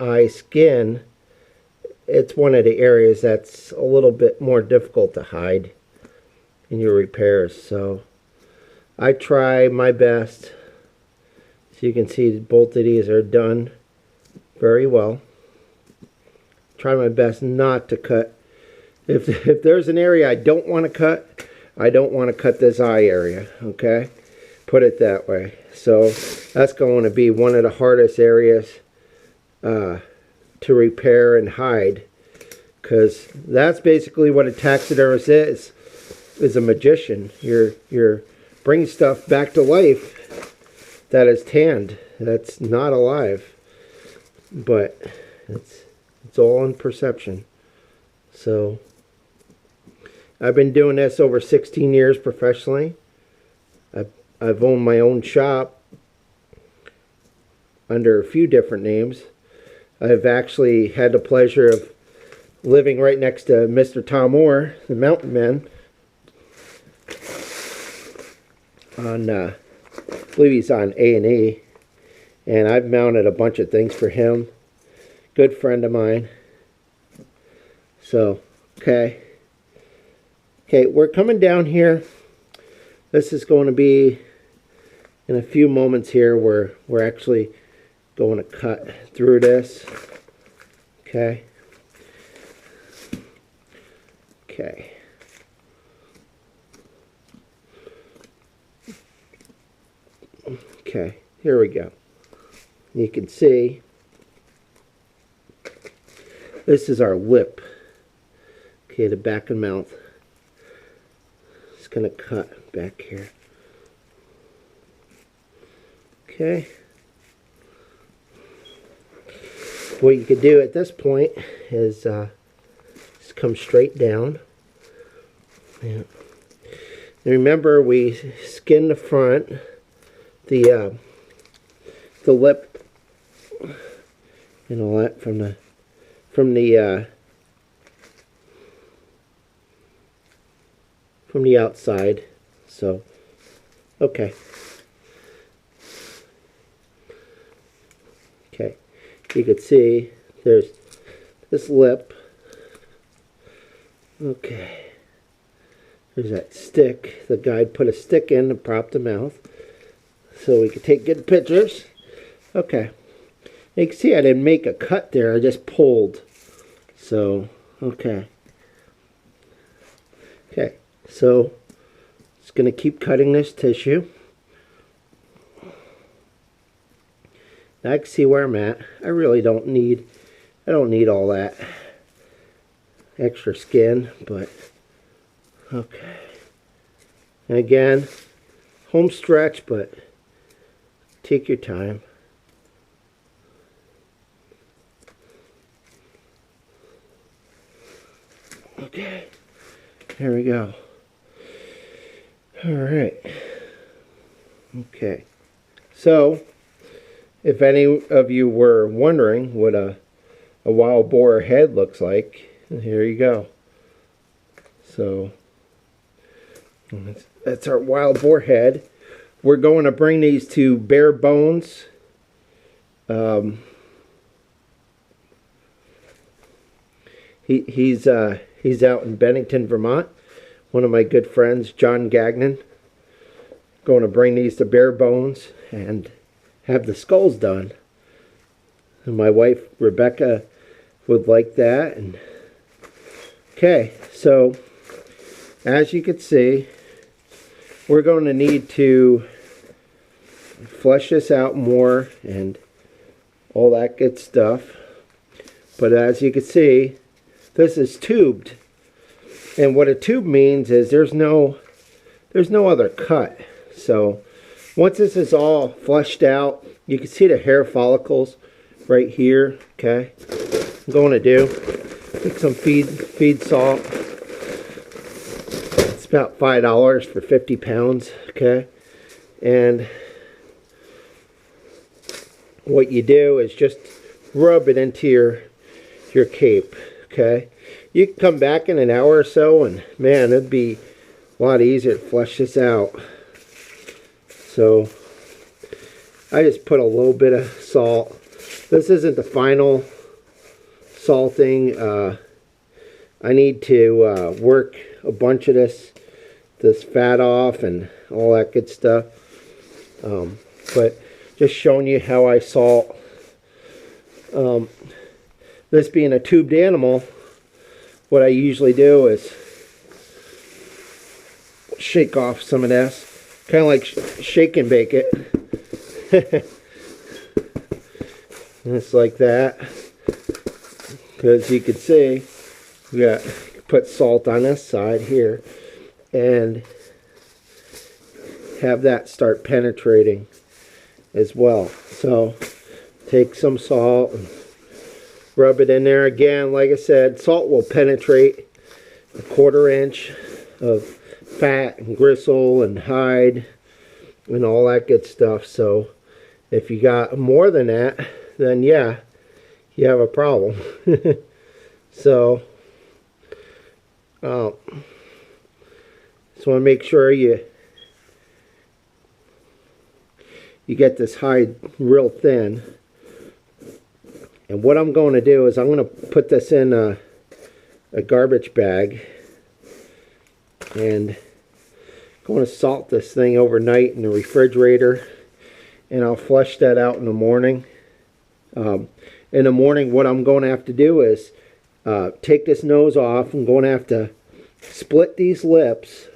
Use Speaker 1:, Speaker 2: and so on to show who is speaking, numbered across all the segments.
Speaker 1: eye skin, it's one of the areas that's a little bit more difficult to hide in your repairs. So I try my best. So you can see both of these are done very well. Try my best not to cut. If there's an area I don't want to cut, I don't want to cut this eye area, okay? Put it that way. So that's going to be one of the hardest areas to repair and hide, because that's basically what a taxidermist is a magician. You're bringing stuff back to life that is tanned, that's not alive, but it's all in perception. So I've been doing this over 16 years professionally. I've owned my own shop under a few different names. I've actually had the pleasure of living right next to Mr. Tom Moore, the Mountain Man, on I believe he's on A&E, and I've mounted a bunch of things for him. Good friend of mine. So okay, we're coming down here. This is going to be in a few moments here where we're actually going to cut through this. Okay. Okay, here we go. You can see this is our lip. Okay, the back of the mouth. It's going to cut back here. Okay. What you could do at this point is just come straight down. Yeah. And remember, we skin the front, the lip, and all that from the outside. So okay. You can see there's this lip. Okay. There's that stick. The guide put a stick in to prop the mouth so we could take good pictures. Okay. You can see I didn't make a cut there. I just pulled. So, okay. So it's going to keep cutting this tissue. I can see where I'm at. I really don't need all that extra skin, but okay. And again, home stretch, but take your time. Okay, here we go. All right. Okay, so if any of you were wondering what a wild boar head looks like, here you go. So that's our wild boar head. We're going to bring these to bare bones. He's out in Bennington, Vermont. One of my good friends, John Gagnon. Going to bring these to bare bones and have the skulls done. And my wife Rebecca would like that. And okay, so as you can see, we're going to need to flesh this out more and all that good stuff. But as you can see, this is tubed. And what a tube means is there's no other cut. So once this is all fleshed out, you can see the hair follicles right here. Okay, I'm going to do take some feed salt. It's about $5 for 50 pounds. Okay, and what you do is just rub it into your cape. Okay, you can come back in an hour or so, and man, it'd be a lot easier to flesh this out. So I just put a little bit of salt This isn't the final salting. I need to work a bunch of this fat off and all that good stuff. But just showing you how I salt. This being a tubed animal, what I usually do is shake off some of this, kind of like shake and bake it. Just like that. Because you can see, we got put salt on this side here, and have that start penetrating as well. So take some salt and rub it in there. Again, like I said, salt will penetrate a 1/4 inch of fat and gristle and hide and all that good stuff. So if you got more than that, then yeah, you have a problem. So just want to make sure you get this hide real thin. And what I'm going to do is I'm going to put this in a garbage bag, and I'm going to salt this thing overnight in the refrigerator, and I'll flush that out in the morning. In the morning, what I'm going to have to do is take this nose off. I'm going to have to split these lips.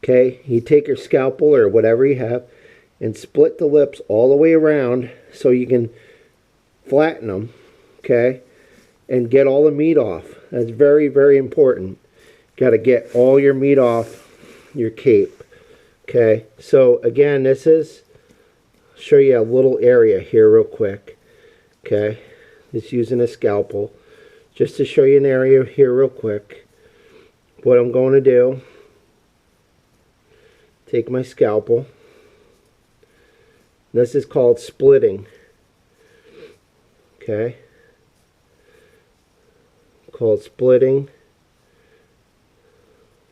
Speaker 1: Okay, you take your scalpel or whatever you have and split the lips all the way around so you can flatten them, okay, and get all the meat off. That's very, very important. Got to get all your meat off your cape. Okay, so again, this is, show you a little area here real quick. Okay, just using a scalpel just to show you an area here real quick. What I'm going to do, take my scalpel. This is called splitting. Okay, called splitting,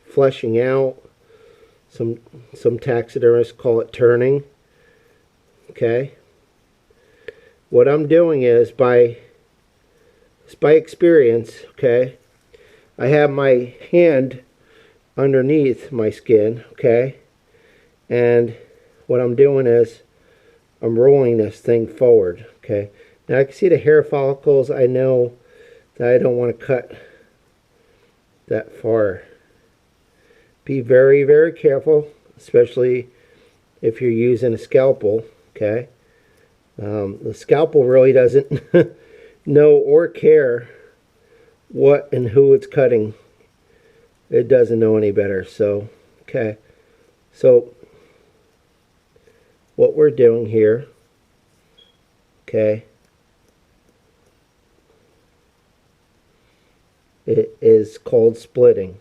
Speaker 1: fleshing out. Some taxidermists call it turning. Okay, what I'm doing is by experience. Okay, I have my hand underneath my skin. Okay, and what I'm doing is I'm rolling this thing forward. Okay. Now I can see the hair follicles. I know that I don't want to cut that far. Be very, very careful, especially if you're using a scalpel. Okay, the scalpel really doesn't know or care what and who it's cutting. It doesn't know any better. So, okay, so what we're doing here, okay, it is called splitting.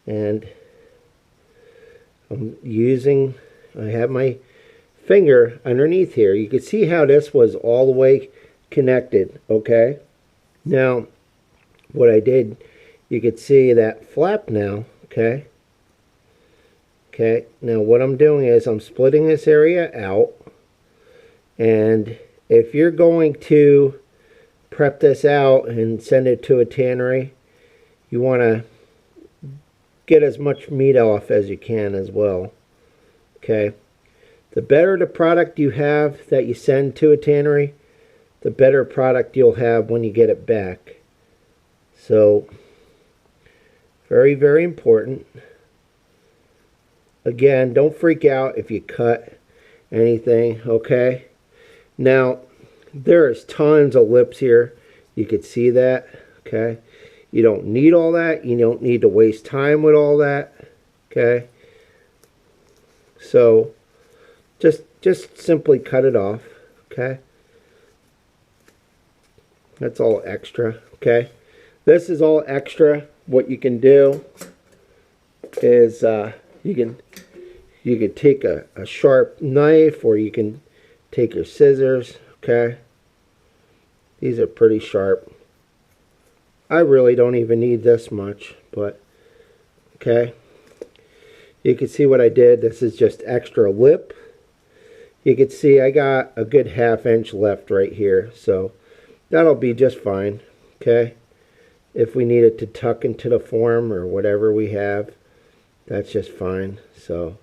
Speaker 1: And I have my finger underneath here. You can see how this was all the way connected, okay? Now, what I did, you could see that flap now, okay? Okay, now what I'm doing is I'm splitting this area out, and if you're going to prep this out and send it to a tannery, you want to get as much meat off as you can as well. Okay, the better the product you have that you send to a tannery, the better product you'll have when you get it back. So very, very important. Again, don't freak out if you cut anything, okay? Now, there's tons of lips here. You could see that, okay? You don't need all that. You don't need to waste time with all that, okay? So, just simply cut it off, okay? That's all extra, okay? This is all extra. What you can do is you can take a sharp knife, or you can take your scissors, okay? These are pretty sharp. I really don't even need this much, but okay. You can see what I did. This is just extra lip. You can see I got a good 1/2 inch left right here, so that'll be just fine. Okay, if we need it to tuck into the form or whatever we have, that's just fine. So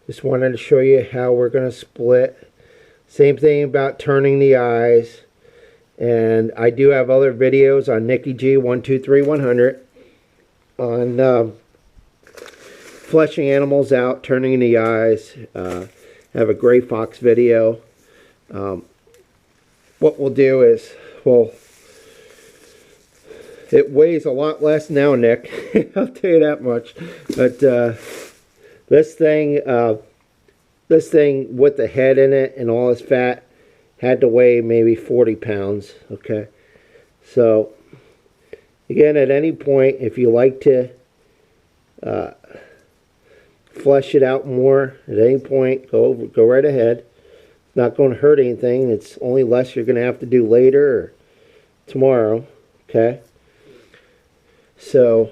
Speaker 1: just wanted to show you how we're going to split. Same thing about turning the eyes. And I do have other videos on Nikki G 123-100 on fleshing animals out, turning the eyes. Have a gray fox video. What we'll do is, well, it weighs a lot less now, Nick. I'll tell you that much. But this thing with the head in it and all its fat had to weigh maybe 40 pounds. Okay, so again, at any point, if you like to flesh it out more, at any point, go right ahead. It's not going to hurt anything. It's only less you're going to have to do later or tomorrow. Okay, so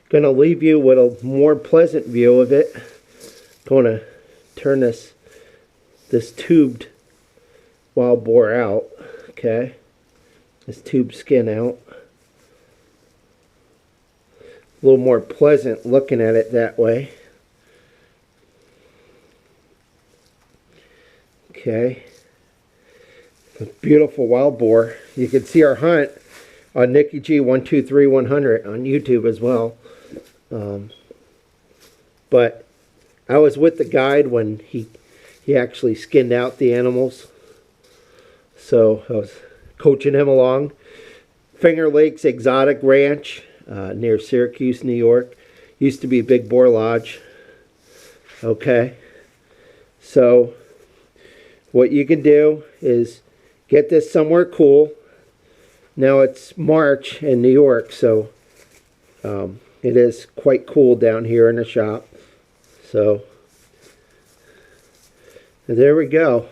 Speaker 1: going to leave you with a more pleasant view of it. Going to turn this tubed wild boar out. Okay, this tube skin out. A little more pleasant looking at it that way. Okay, a beautiful wild boar. You can see our hunt on Nikki G 123-100 on YouTube as well. But I was with the guide when he actually skinned out the animals, so I was coaching him along. Finger Lakes Exotic Ranch near Syracuse, New York. Used to be Big Boar Lodge. Okay, so what you can do is get this somewhere cool. Now it's March in New York, so it is quite cool down here in the shop. So there we go.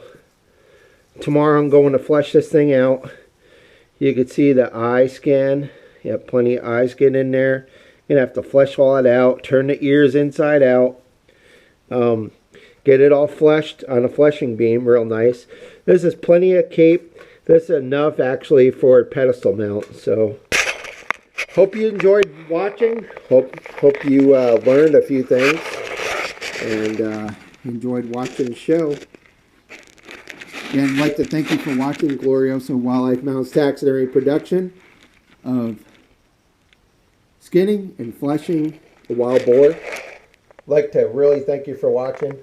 Speaker 1: Tomorrow I'm going to flesh this thing out. You can see the eye skin. You have plenty of eye skin in there. You're going to have to flesh all it out. Turn the ears inside out. Get it all fleshed on a fleshing beam real nice. This is plenty of cape. This is enough actually for a pedestal mount. So hope you enjoyed watching. Hope you learned a few things and enjoyed watching the show. And I'd like to thank you for watching Glorioso Wildlife Mounts Taxidermy production of skinning and fleshing the wild boar. I'd like to really thank you for watching.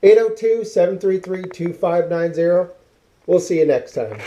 Speaker 1: 802-733-2590. We'll see you next time.